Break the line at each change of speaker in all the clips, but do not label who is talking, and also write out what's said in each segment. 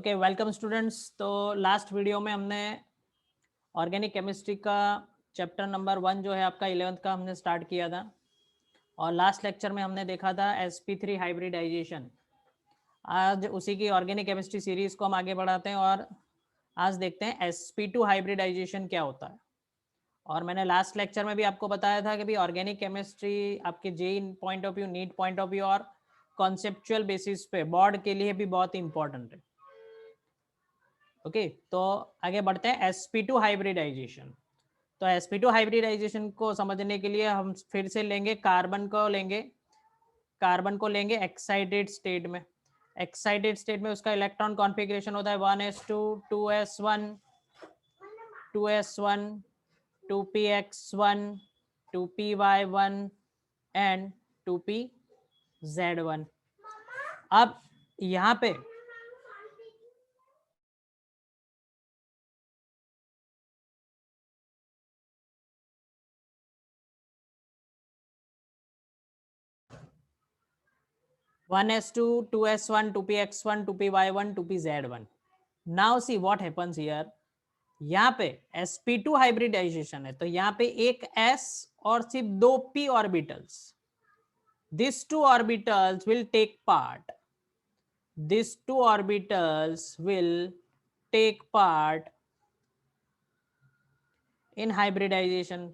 Okay, welcome students. तो last video में हमने ऑर्गेनिक केमिस्ट्री का चैप्टर नंबर 1 जो है आपका 11th का हमने स्टार्ट किया था, और लास्ट लेक्चर में हमने देखा था sp3 हाइब्रिडाइजेशन। आज उसी की ऑर्गेनिक केमिस्ट्री सीरीज को हम आगे बढ़ाते हैं और आज देखते हैं sp2 हाइब्रिडाइजेशन क्या होता है। और मैंने लास्ट लेक्चर में भी आपको बताया था कि भी ऑर्गेनिक केमिस्ट्री आपके JEE point of view, NEET point of view और कॉन्सेप्चुअल बेसिस पे बोर्ड के लिए भी बहुत इंपॉर्टेंट है। ओके, तो आगे बढ़ते हैं sp2 हाइब्रिडाइजेशन। तो sp2 हाइब्रिडाइजेशन को समझने के लिए हम फिर से लेंगे कार्बन को लेंगे एक्साइटेड स्टेट में। एक्साइटेड स्टेट में उसका इलेक्ट्रॉन कॉन्फ़िगरेशन होता है 1s2 2s1 2s1 2px1 2py1 and 2pz1। अब यहाँ पे 1s2 2s1 2px1 2py1 2pz1। Now see what happens here. यहाँ पे sp2 हाइब्रिडाइजेशन है तो यहाँ पे एक s और सिर्फ दो p orbitals, these two orbitals will take part in hybridization।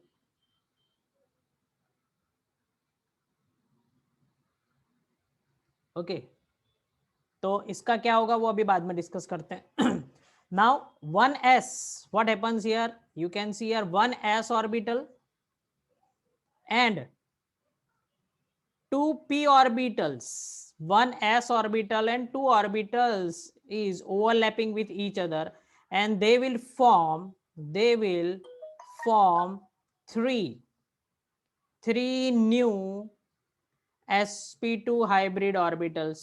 Okay, तो इसका क्या होगा वो अभी बाद में डिस्कस करते हैं। Now 1s, what happens here, you can see here 1s orbital and 2p orbitals, 1s orbital and 2 orbitals is overlapping with each other, and they will form three new sp2 hybrid orbitals।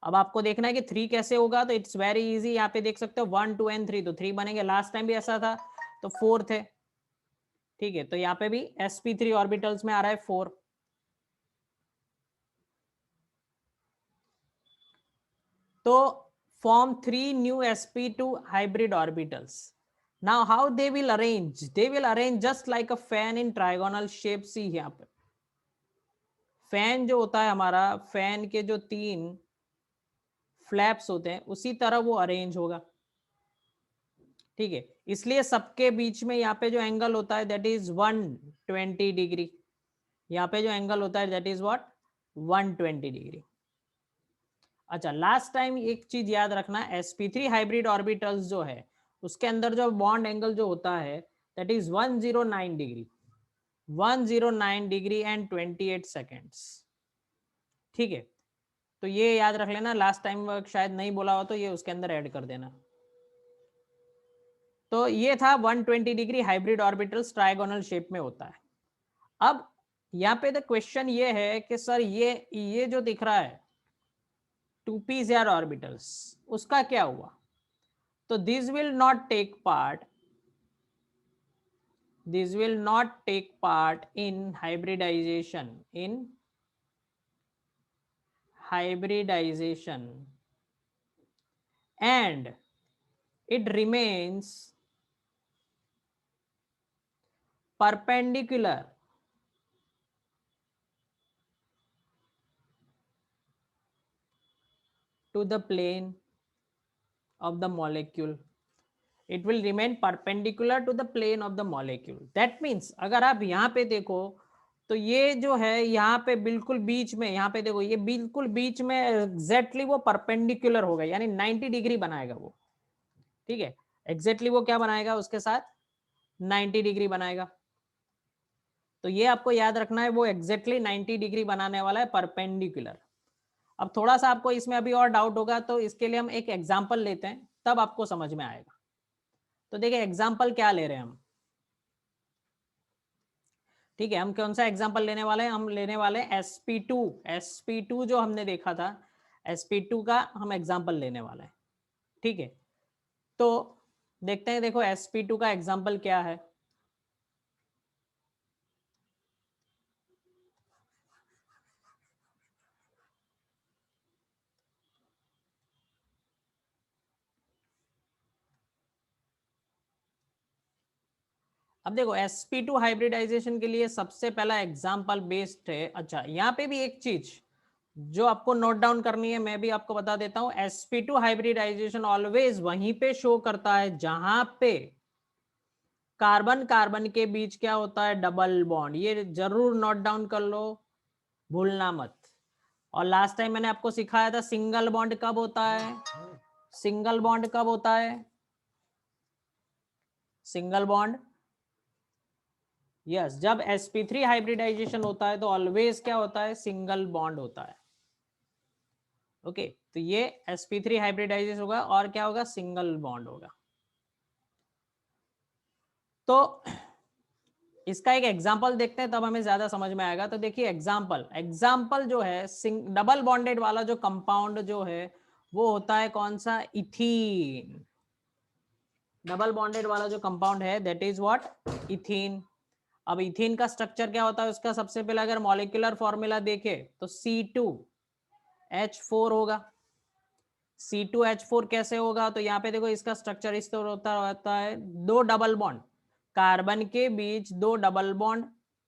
अब आपको देखना है कि 3 कैसे होगा, तो it's very easy. यहाँ पे देख सकते हो 1 2 एंड 3, तो 3 बनेंगे। लास्ट टाइम भी ऐसा था तो 4 थे, ठीक है। तो यहाँ पे भी sp3 ऑर्बिटल्स में आ रहा है 4। तो form 3 new sp2 hybrid orbitals। Now how they will arrange, they will arrange just like a fan in trigonal shape। see यहाँ पे फैन जो होता है हमारा, फैन के जो 3 फ्लैप्स होते हैं उसी तरह वो अरेंज होगा, ठीक है। इसलिए सबके बीच में यहाँ पे जो एंगल होता है दैट इज 120 डिग्री। यहाँ पे जो एंगल होता है दैट इज व्हाट 120 डिग्री। अच्छा, लास्ट टाइम एक चीज याद रखना, sp3 हाइब्रिड ऑर्बिटल्स जो है उसके अंदर जो बॉन्ड एंगल जो होता है that is 109 degree, 109 degree and 28 seconds, ठीक है। तो ये याद रख लेना, लास्ट टाइम शायद नहीं बोला हो तो ये उसके अंदर ऐड कर देना। तो ये था 120 degree hybrid orbitals trigonal shape में होता है। अब यहाँ पे द क्वेश्चन ये है कि सर ये जो दिख रहा है 2pz ऑर्बिटल्स, उसका क्या हुआ। तो this will not take part in hybridization and it remains perpendicular to the plane of the molecule। it will remain perpendicular to the plane of the molecule। that means अगर आप यहाँ पे देखो तो ये जो है यहाँ पे बिल्कुल बीच में, यहाँ पे देखो ये बिल्कुल बीच में एग्जैक्टली वो परपेंडिकुलर होगा, यानी 90 डिग्री बनाएगा वो, ठीक है। एग्जैक्टली वो क्या बनाएगा, उसके साथ 90 डिग्री बनाएगा। तो ये आपको याद रखना है, वो एग्जैक्टली 90 डिग्री बनाने वाला है, परपेंडिकुलर। अब थोड़ा सा आपको इसमें अभी और डाउट होगा तो इसके लिए हम एक एग्जांपल लेते हैं, तब आपको समझ में आएगा। तो देखिए एग्जांपल क्या ले रहे हैं हम, ठीक है। हम कौन सा एग्जांपल लेने वाले हैं, हम लेने वाले हैं sp2 जो हमने देखा था, sp2 का हम एग्जांपल लेने वाले हैं, ठीक है। तो देखते हैं, देखो sp2 का एग्जांपल क्या है। अब देखो sp2 हाइब्रिडाइजेशन के लिए सबसे पहला एग्जांपल बेस्ड है। अच्छा, यहाँ पे भी एक चीज जो आपको नोट डाउन करनी है, मैं भी आपको बता देता हूं। sp2 हाइब्रिडाइजेशन ऑलवेज वहीं पे शो करता है जहां पे कार्बन कार्बन के बीच क्या होता है, डबल बॉन्ड। ये जरूर नोट डाउन कर लो, भूलना मत। और लास्ट टाइम मैंने आपको सिखाया था सिंगल बॉन्ड कब होता है, सिंगल बॉन्ड कब होता है, सिंगल बॉन्ड, यस, जब sp3 हाइब्रिडाइजेशन होता है तो ऑलवेज क्या होता है, सिंगल बॉन्ड होता है। ओके, तो ये sp3 हाइब्रिडाइजेशन होगा और क्या होगा, सिंगल बॉन्ड होगा। तो इसका एक एग्जांपल देखते हैं, तब हमें ज्यादा समझ में आएगा। तो देखिए एग्जांपल, एग्जांपल जो है डबल बॉन्डेड वाला जो कंपाउंड जो है वो होता है कौन सा, इथीन। डबल बॉन्डेड वाला जो कंपाउंड है दैट इज व्हाट, इथीन। अब इथीन का स्ट्रक्चर क्या होता है, उसका सबसे पहले अगर मॉलिक्यूलर फॉर्मूला देखे तो C2H4 होगा। C2H4 कैसे होगा, तो यहाँ पे देखो इसका स्ट्रक्चर इस तरह होता है, दो डबल बॉन्ड, कार्बन के बीच दो डबल बॉन्ड,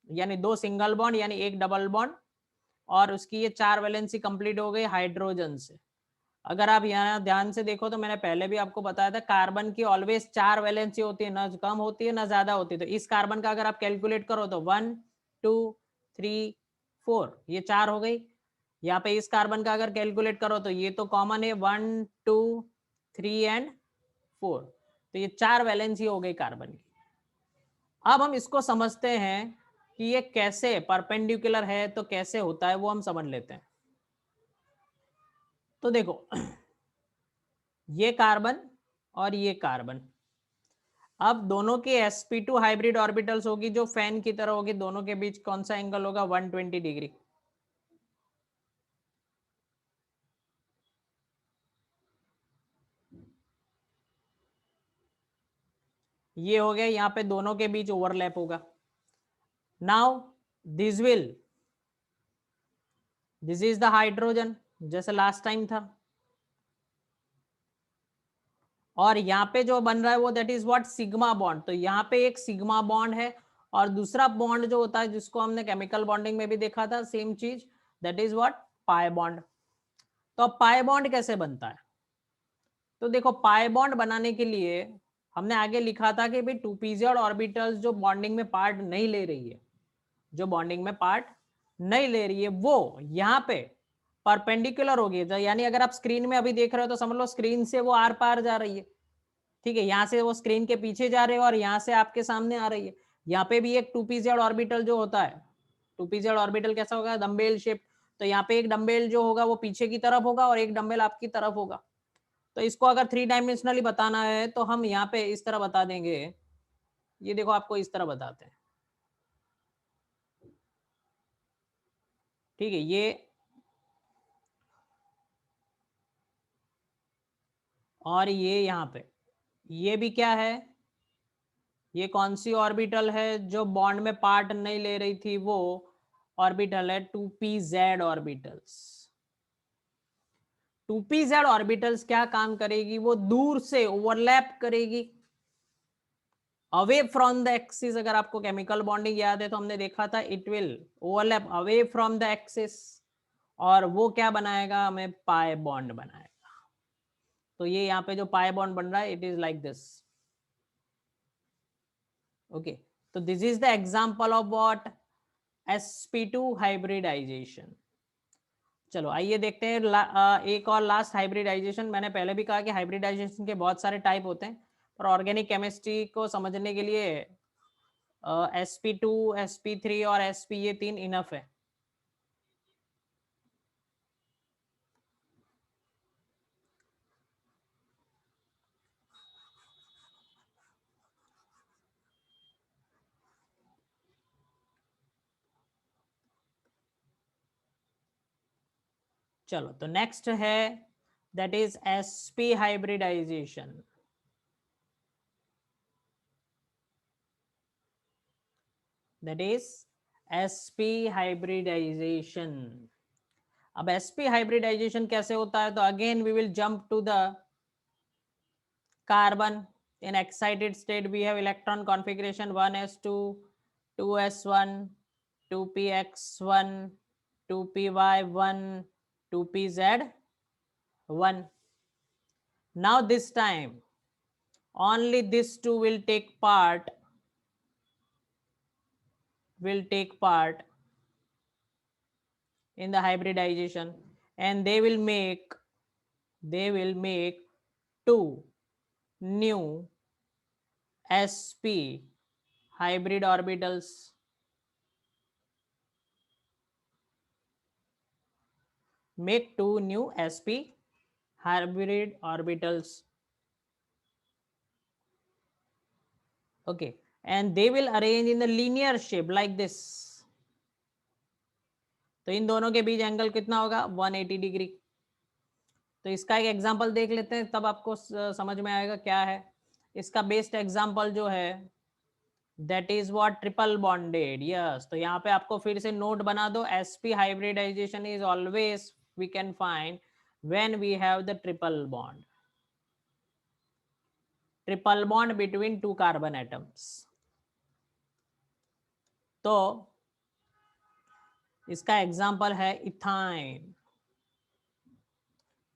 यानी दो सिंगल बॉन्ड यानी एक डबल बॉन्ड, और उसकी ये चार वैलेंसी कंप्लीट हो गई हाइड्रोजन से। अगर आप यहाँ ध्यान से देखो तो मैंने पहले भी आपको बताया था कार्बन की ऑलवेज चार वैलेंसी होती है, ना कम होती है ना ज्यादा होती है। तो इस कार्बन का अगर आप कैलकुलेट करो तो 1 2 3 4, ये चार हो गई। यहाँ पे इस कार्बन का अगर कैलकुलेट करो तो ये तो कॉमन है, 1 2 3 एंड 4, तो ये चार वैलेंसी हो गई कार्बन की। अब हम इसको समझते हैं कि ये कैसे परपेंडिकुलर है, तो कैसे होता है वो हम समझ लेते हैं। तो देखो ये कार्बन और ये कार्बन, अब दोनों के sp2 हाइब्रिड ऑर्बिटल्स होगी जो फैन की तरह होगी, दोनों के बीच कौन सा एंगल होगा, 120 डिग्री। ये हो गया, यहाँ पे दोनों के बीच ओवरलैप होगा। Now this is the hydrogen जैसे लास्ट टाइम था, और यहाँ पे जो बन रहा है वो that is what, sigma bond. तो यहाँ पे एक सिग्मा बॉन्ड है, और दूसरा बॉन्ड जो होता है जिसको हमने केमिकल बॉन्डिंग में भी देखा था सेम चीज, that is what, pi bond. तो अब पाई बॉन्ड कैसे बनता है, तो देखो पाई बॉन्ड बनाने के लिए हमने आगे लिखा था कि भाई 2p-z ऑर्बिटल्स जो बॉन्डिंग में पार्ट नहीं ले रही है, जो बॉन्डिंग में पार्ट नहीं ले रही है वो यहाँ पे परपेंडिकुलर होगी। यानी अगर आप स्क्रीन में अभी देख रहे हो तो समझ लो स्क्रीन से वो आर पार जा रही है, ठीक है, यहाँ से वो स्क्रीन के पीछे जा रहे हो और यहाँ से आपके सामने आ रही है। यहाँ पे भी एक 2p-z ऑर्बिटल जो होता है, 2p-z ऑर्बिटल कैसा होगा, डम्बेल शेप। तो यहाँ पे एक डम्बेल जो होगा वो पीछे की तरफ होगा और एक डम्बेल आपकी तरफ होगा। तो इसको अगर 3 डायमेंशनली बताना है तो हम यहाँ पे इस तरह बता देंगे, ये देखो आपको इस तरह बताते हैं, ठीक है। ये और ये यहाँ पे ये भी क्या है, ये कौन सी ऑर्बिटल है जो बॉन्ड में पार्ट नहीं ले रही थी, वो ऑर्बिटल है 2p-z ऑर्बिटल्स। 2p-z ऑर्बिटल्स क्या काम करेगी, वो दूर से ओवरलैप करेगी अवे फ्रॉम द एक्सिस। अगर आपको केमिकल बॉन्डिंग याद है तो हमने देखा था it will overlap away from the axis, और वो क्या बनाएगा, हमें पाई बॉन्ड बनाएगा। तो ये यहाँ पे जो पाई बॉन्ड बन रहा है it is like this, okay. तो this is the example of what, sp2 hybridisation. चलो आइए देखते हैं एक और लास्ट हाइब्रिडाइजेशन। मैंने पहले भी कहा कि हाइब्रिडाइजेशन के बहुत सारे टाइप होते हैं, पर ऑर्गेनिक केमिस्ट्री को समझने के लिए sp2 sp3 और sp ये तीन इनफ है। चलो तो नेक्स्ट है that is sp hybridisation. That is sp hybridisation. अब sp हाइब्रिडाइजेशन कैसे होता है, तो again we will jump to the carbon, In excited state, we have electron configuration 1s2, 2s1, 2px1, 2py1, 2pz1. Now this time, only these two will take part in the hybridization, and they will make two new sp hybrid orbitals. Make two new sp hybrid orbitals. Okay, and they will arrange in the linear shape like this. तो इन दोनों के बीच angle कितना होगा 180 degree. तो इसका एक example देख लेते हैं, तब आपको समझ में आएगा क्या है इसका बेस्ट एग्जांपल जो है. That is what triple bonded. Yes, तो यहाँ पे आपको फिर से नोट बना दो. sp hybridization is always we can find when we have the triple bond between two carbon atoms. तो इसका एग्जांपल है इथाइन.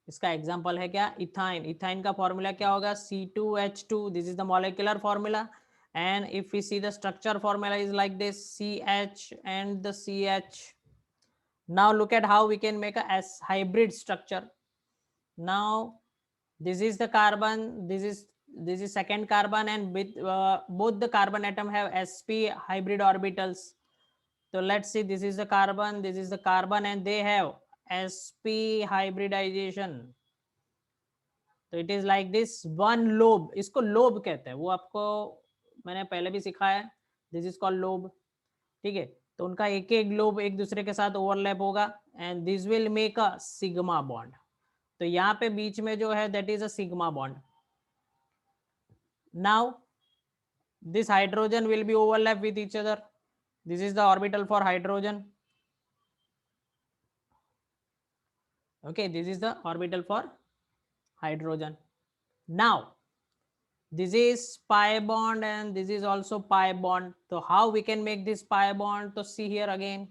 इसका एग्जांपल है क्या इथाइन. इथाइन का फॉर्मूला क्या होगा C2H2. This is the molecular formula. And if we see the structure formula is like this, CH and the CH. Now look at how we can make a S hybrid structure. Now this is the carbon, this is second carbon, and with both the carbon atom have sp hybrid orbitals. So let's see, this is the carbon, this is the carbon, and they have sp hybridization. तो it is like this one lobe. इसको lobe कहते हैं, वो आपको मैंने पहले भी सिखाया है. This is called lobe. ठीक है, तो उनका एक एक लोब एक दूसरे के साथ ओवरलैप होगा and this will make a sigma bond. तो यहाँ पे बीच में जो है that is a sigma bond. Now this hydrogen will be overlap with each other. This is the orbital for hydrogen. okay, this is the orbital for hydrogen. Now this is pi bond and this is also pi bond. So how we can make this pi bond? So see here again,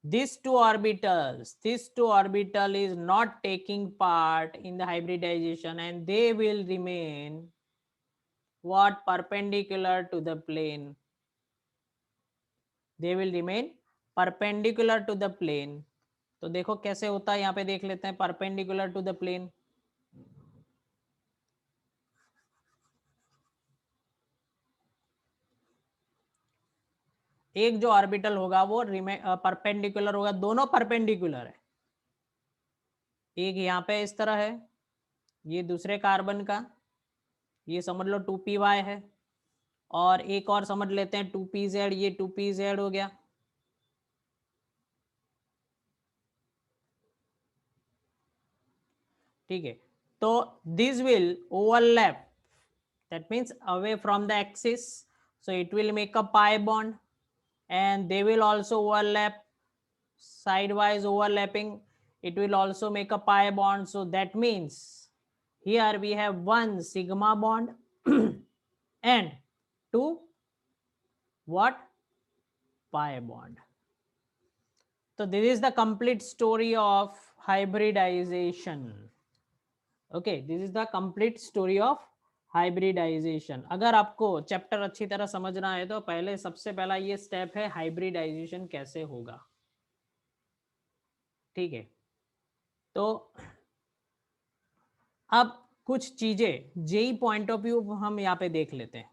these two orbitals is not taking part in the hybridization, and they will remain what perpendicular to the plane. They will remain perpendicular to the plane. तो देखो कैसे होता है, यहाँ पे देख लेते हैं. perpendicular to the plane. एक जो ऑर्बिटल होगा वो परपेंडिकुलर होगा. दोनों परपेंडिकुलर है. एक यहाँ पे इस तरह है, ये दूसरे कार्बन का, ये समझ लो 2py है, और एक और समझ लेते हैं 2pz. ये 2pz हो गया. ठीक है, तो this will overlap, that means away from the axis. So it will make a pi bond and they will also overlap, sidewise overlapping. It will also make a pi bond. So that means here we have one sigma bond and two what pi bond. So this is the complete story of hybridization. Okay, this is the complete story of hybridisation. अगर आपको chapter अच्छी तरह समझना है तो पहले सबसे पहला ये स्टेप है हाइब्रिडाइजेशन कैसे होगा. ठीक है, तो अब कुछ चीजें जेई पॉइंट ऑफ व्यू हम यहाँ पे देख लेते हैं.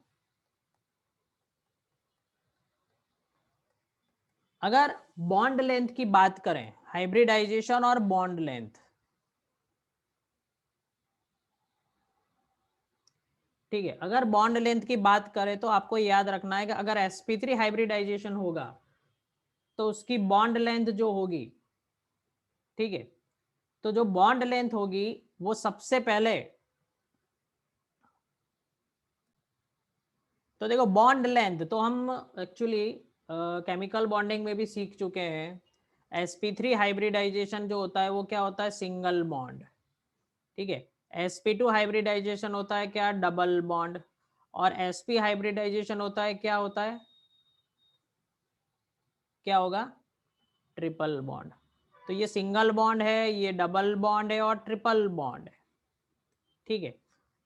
अगर बॉन्ड लेंथ की बात करें, हाइब्रिडाइजेशन और बॉन्ड लेंथ, ठीक है, अगर बॉन्ड लेंथ की बात करें तो आपको याद रखना है कि अगर sp3 हाइब्रिडाइजेशन होगा तो उसकी बॉन्ड लेंथ जो होगी, ठीक है, तो जो बॉन्ड लेंथ होगी वो सबसे पहले, तो देखो बॉन्ड लेंथ तो हम एक्चुअली केमिकल बॉन्डिंग में भी सीख चुके हैं. sp3 हाइब्रिडाइजेशन जो होता है वो क्या होता है, सिंगल बॉन्ड. ठीक है, sp2 हाइब्रिडाइजेशन होता है क्या, डबल बॉन्ड, और sp हाइब्रिडाइजेशन होता है क्या, होता है क्या होगा, ट्रिपल बॉन्ड। तो ये सिंगल बॉन्ड है, ये डबल बॉन्ड है और ट्रिपल बॉन्ड है, ठीक है।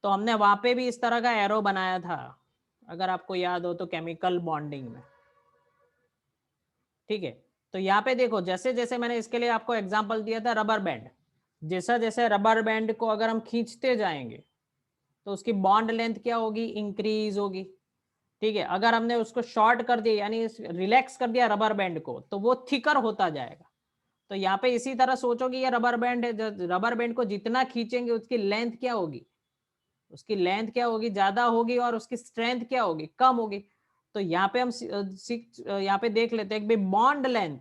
तो हमने वहां पे भी इस तरह का एरो बनाया था, अगर आपको याद हो तो, केमिकल बॉन्डिंग में, ठीक है। तो यहाँ पे देखो, जैसे जैसे मैंने इसके लिए आपको एग्जांपल दिया था रबर बैंड, जैसा जैसे रबर बैंड को अगर हम खींचते जाएंगे तो उसकी बॉन्ड लेंथ क्या होगी, इंक्रीज होगी, ठीक है। अगर हमने उसको शॉर्ट कर दिया यानी रिलैक्स कर दिया रबर बैंड को, तो वो थिकर होता जाएगा। तो यहाँ पे इसी तरह सोचो कि ये रबर बैंड है, रबर बैंड को जितना खींचेंगे उसकी लेंथ क्या होगी, उसकी लेंथ क्या होगी, ज्यादा होगी, और उसकी स्ट्रेंथ क्या होगी, कम होगी। तो यहाँ पे हम यहाँ पे देख लेते हैं कि bond length,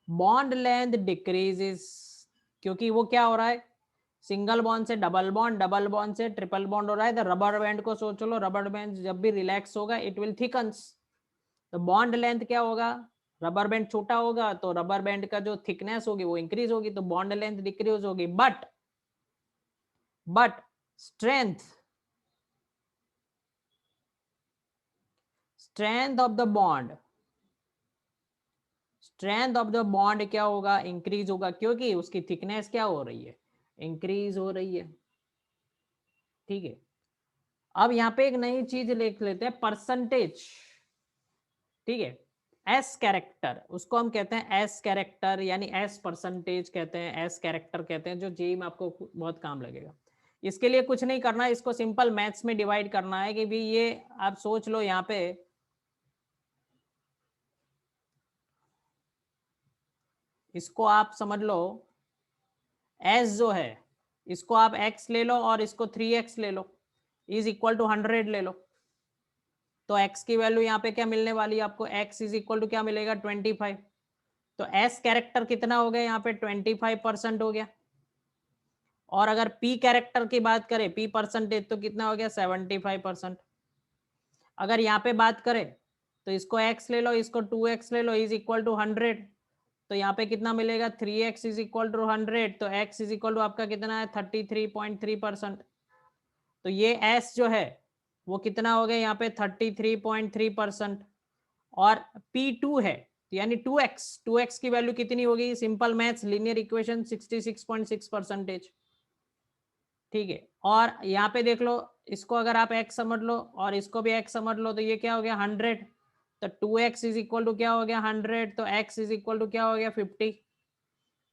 bond length decreases, क्योंकि वो क्या हो रहा है, सिंगल बॉन्ड से डबल बॉन्ड, डबल बॉन्ड से ट्रिपल बॉन्ड हो रहा है। तो रबर बैंड को सोच लो, रबर बैंड जब भी रिलैक्स होगा इट विल थिकन्स, तो बॉन्ड लेंथ क्या होगा, रबर बैंड छोटा होगा तो रबर बैंड का जो थिकनेस होगी वो इंक्रीज होगी, तो बॉन्ड लेंथ डिक्रीज होगी। But strength, strength of the bond, strength of the bond क्या होगा, इंक्रीज होगा, क्योंकि उसकी थिकनेस क्या हो रही है, इंक्रीज हो रही है, ठीक है। अब यहाँ पे एक नई चीज लिख लेते हैं, परसेंटेज, ठीक है। एस कैरेक्टर, उसको हम कहते हैं एस कैरेक्टर, यानी एस परसेंटेज कहते हैं, एस कैरेक्टर कहते हैं, जो जेई में आपको बहुत काम लगेगा। इसके लिए कुछ नहीं करना है, इसको सिंपल मैथ्स में डिवाइड करना है कि भी ये आप सोच लो, यहाँ पे इसको आप समझ लो, एस जो है इसको आप एक्स ले लो और इसको 3x ले लो, इज इक्वल टू 100 ले लो। तो x की वैल्यू यहाँ पे क्या मिलने वाली है आपको, x इज इक्वल टू क्या मिलेगा, 25। तो s कैरेक्टर कितना हो गया यहाँ पे, 25% हो गया। और अगर p कैरेक्टर की बात करें, p परसेंटेज, तो कितना हो गया, 75%। अगर यहाँ पे बात करें तो इसको x ले लो, इसको 2x ले लो, इज इक्वल टू 100। तो यहाँ पे कितना मिलेगा, 3x इज इक्वल टू 100, तो x इज इक्वल टू आपका कितना है, 33.3%। तो ये s जो है वो कितना हो गया यहाँ पे, 33.3%। और P2 है यानी 2x की वैल्यू कितनी होगी, सिंपल मैथ्स, लीनियर इक्वेशन, 66.6%, ठीक है। और यहाँ पे देख लो, इसको अगर आप x समझ लो और इसको भी x समझ लो, तो ये क्या हो गया, 100। तो 2x इज इक्वल टू क्या हो गया, 100, तो x इज इक्वल टू क्या हो गया, 50।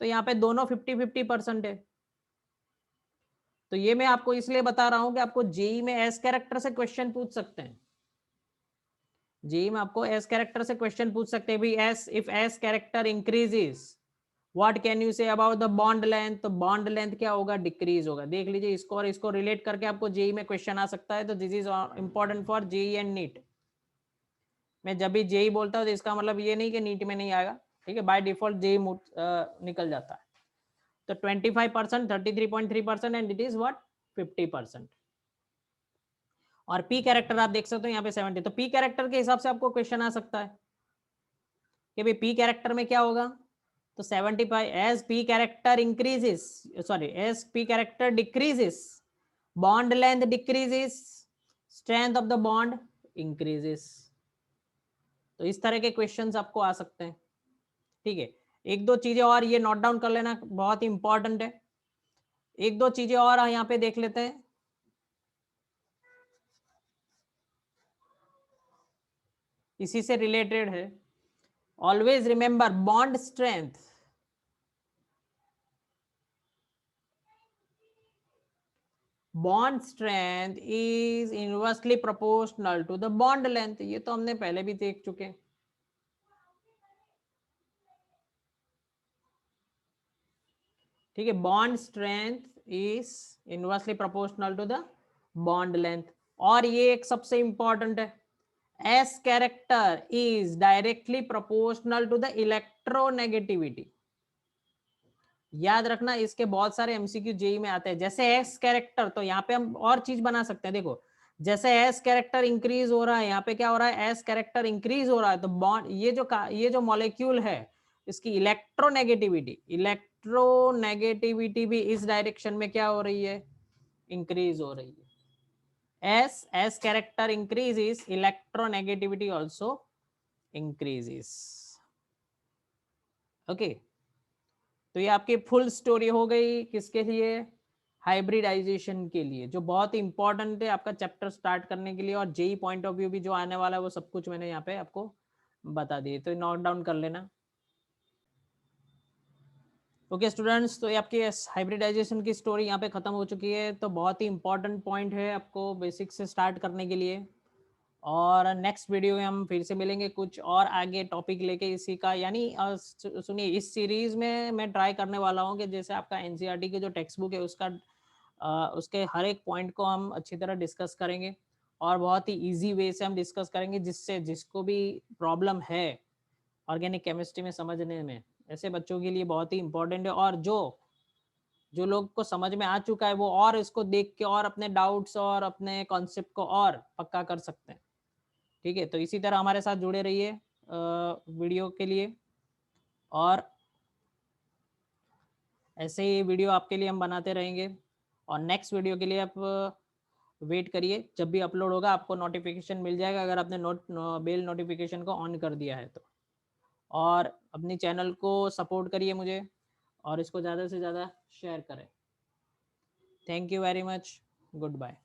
तो यहाँ पे दोनों 50-50% है। तो ये मैं आपको इसलिए बता रहा हूं कि आपको जेई में एस कैरेक्टर से क्वेश्चन पूछ सकते हैं, जेई में आपको एस कैरेक्टर से क्वेश्चन पूछ सकते हैं भी, S if S character increases what can you say about the bond length, तो बॉन्ड लेंथ क्या होगा, डिक्रीज होगा। देख लीजिए इसको, और इसको रिलेट करके आपको जेई में क्वेश्चन आ सकता है। तो this is important for JEE and NEET. मैं जब भी जेई बोलता हूँ तो इसका मतलब ये नहीं कि नीट में नहीं आएगा, ठीक है, बाय डिफॉल्ट जेई निकल जाता है। तो 25%, 33.3%, एंड इट इज व्हाट, 50%। और पी कैरेक्टर आप देख सकते हो यहाँ पे 70। तो पी कैरेक्टर के हिसाब से आपको क्वेश्चन आ सकता है कि भाई पी कैरेक्टर में क्या होगा। तो 75 as p character increases, sorry, as p character decreases, bond length decreases, strength of the bond increases. तो इस तरह के क्वेश्चंस आपको आ सकते हैं, ठीक है। एक दो चीजें और ये नोट डाउन कर लेना, बहुत ही इंपॉर्टेंट है। एक दो चीजें और यहाँ पे देख लेते हैं, इसी से रिलेटेड है। Always remember bond strength, bond strength is inversely proportional to the bond length. ये तो हमने पहले भी देख चुके हैं, ठीक है। Bond strength is inversely proportional to the bond length. और ये एक सबसे इंपॉर्टेंट है, s character is directly proportional to the electronegativity. याद रखना, इसके बहुत सारे एमसीक्यू जेई में आते हैं। जैसे एस कैरेक्टर, तो यहाँ पे हम और चीज बना सकते हैं, देखो जैसे एस कैरेक्टर इंक्रीज हो रहा है, यहाँ पे क्या हो रहा है, एस कैरेक्टर इंक्रीज हो रहा है, तो बॉन्ड, ये जो मॉलिक्यूल है इसकी इलेक्ट्रोनेगेटिविटी भी इस डायरेक्शन में क्या हो रही है, इंक्रीज हो रही है. as character increases, electronegativity also increases. Okay तो ये आपकी फुल स्टोरी हो गई किसके लिए, हाइब्रिडाइजेशन के लिए, जो बहुत ही इंपॉर्टेंट है आपका चैप्टर स्टार्ट करने के लिए, और जेई पॉइंट ऑफ व्यू भी जो आने वाला है वो सब कुछ मैंने यहाँ पे आपको बता दिए, तो नोट डाउन कर लेना. ओके स्टूडेंट्स, तो ये आपकी हाइब्रिडाइजेशन की स्टोरी यहाँ पे खत्म हो चुकी है. तो बहुत ही इंपॉर्टेंट पॉइंट है आपको बेसिक से स्टार्ट करने के लिए, और नेक्स्ट वीडियो में हम फिर से मिलेंगे कुछ और आगे टॉपिक लेके इसी का, यानी सुनिए इस सीरीज में मैं ट्राई करने वाला हूँ कि जैसे आपका एनसीईआरटी की जो टेक्स्ट बुक है उसका उसके हर एक पॉइंट को हम अच्छी तरह डिस्कस करेंगे, और बहुत ही इजी वे से हम डिस्कस करेंगे, जिससे जिसको भी प्रॉब्लम है ऑर्गेनिक केमिस्ट्री में समझने में, ऐसे बच्चों के लिए बहुत ही इंपॉर्टेंट है. और जो जो लोग को समझ में आ चुका है वो और इसको देख के और अपने डाउट्स और अपने कॉन्सेप्ट को और पक्का कर सकते हैं. ठीक है, तो इसी तरह हमारे साथ जुड़े रहिए वीडियो के लिए, और ऐसे ही वीडियो आपके लिए हम बनाते रहेंगे. और नेक्स्ट वीडियो के लिए आप वेट करिए, जब भी अपलोड होगा आपको नोटिफिकेशन मिल जाएगा, अगर आपने बेल नोटिफिकेशन को ऑन कर दिया है तो. और अपनी चैनल को सपोर्ट करिए मुझे, और इसको ज़्यादा से ज़्यादा शेयर करें. Thank you very much. Good bye.